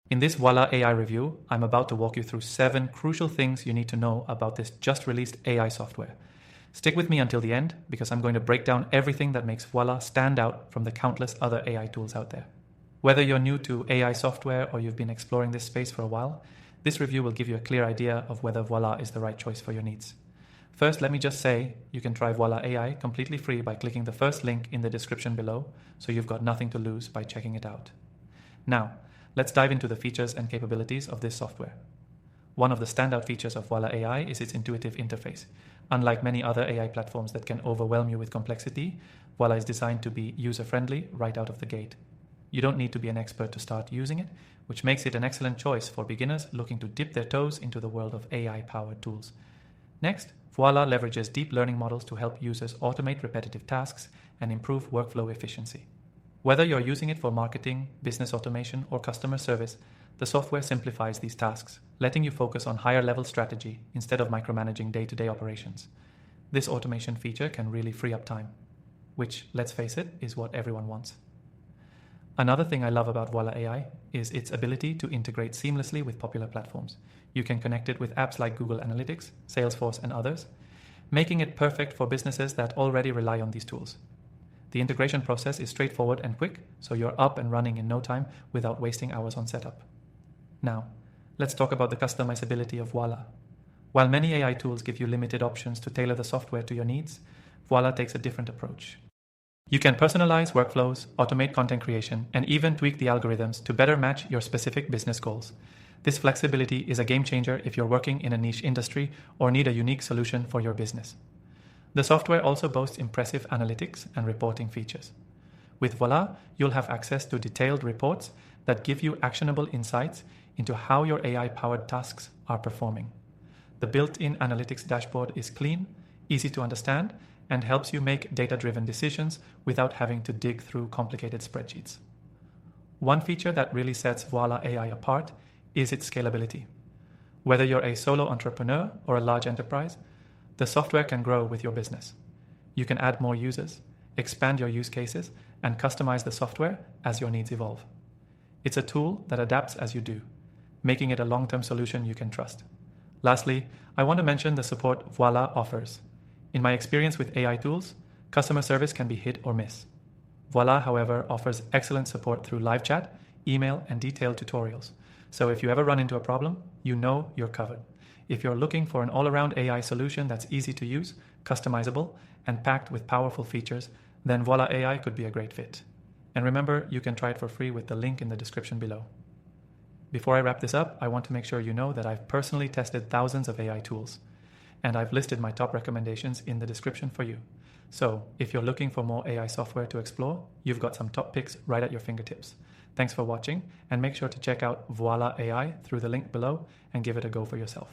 In this Voila AI review, I'm about to walk you through 7 crucial things you need to know about this just released AI software. Stick with me until the end because I'm going to break down everything that makes Voila stand out from the countless other AI tools out there. Whether you're new to AI software or you've been exploring this space for a while, this review will give you a clear idea of whether Voila is the right choice for your needs. First, let me just say you can try Voila AI completely free by clicking the first link in the description below, so you've got nothing to lose by checking it out. Now, let's dive into the features and capabilities of this software. One of the standout features of Voila AI is its intuitive interface. Unlike many other AI platforms that can overwhelm you with complexity, Voila is designed to be user-friendly right out of the gate. You don't need to be an expert to start using it, which makes it an excellent choice for beginners looking to dip their toes into the world of AI-powered tools. Next, Voila leverages deep learning models to help users automate repetitive tasks and improve workflow efficiency. Whether you're using it for marketing, business automation, or customer service, the software simplifies these tasks, letting you focus on higher-level strategy instead of micromanaging day-to-day operations. This automation feature can really free up time, which, let's face it, is what everyone wants. Another thing I love about Voila AI is its ability to integrate seamlessly with popular platforms. You can connect it with apps like Google Analytics, Salesforce, and others, making it perfect for businesses that already rely on these tools. The integration process is straightforward and quick, so you're up and running in no time without wasting hours on setup. Now, let's talk about the customizability of Voila. While many AI tools give you limited options to tailor the software to your needs, Voila takes a different approach. You can personalize workflows, automate content creation, and even tweak the algorithms to better match your specific business goals. This flexibility is a game changer if you're working in a niche industry or need a unique solution for your business. The software also boasts impressive analytics and reporting features. With Voila, you'll have access to detailed reports that give you actionable insights into how your AI-powered tasks are performing. The built-in analytics dashboard is clean, easy to understand, and helps you make data-driven decisions without having to dig through complicated spreadsheets. One feature that really sets Voila AI apart is its scalability. Whether you're a solo entrepreneur or a large enterprise, the software can grow with your business. You can add more users, expand your use cases, and customize the software as your needs evolve. It's a tool that adapts as you do, making it a long-term solution you can trust. Lastly, I want to mention the support Voila offers. In my experience with AI tools, customer service can be hit or miss. Voila, however, offers excellent support through live chat, email, and detailed tutorials. So if you ever run into a problem, you know you're covered. If you're looking for an all-around AI solution that's easy to use, customizable, and packed with powerful features, then Voila AI could be a great fit. And remember, you can try it for free with the link in the description below. Before I wrap this up, I want to make sure you know that I've personally tested thousands of AI tools, and I've listed my top recommendations in the description for you. So if you're looking for more AI software to explore, you've got some top picks right at your fingertips. Thanks for watching, and make sure to check out Voila AI through the link below and give it a go for yourself.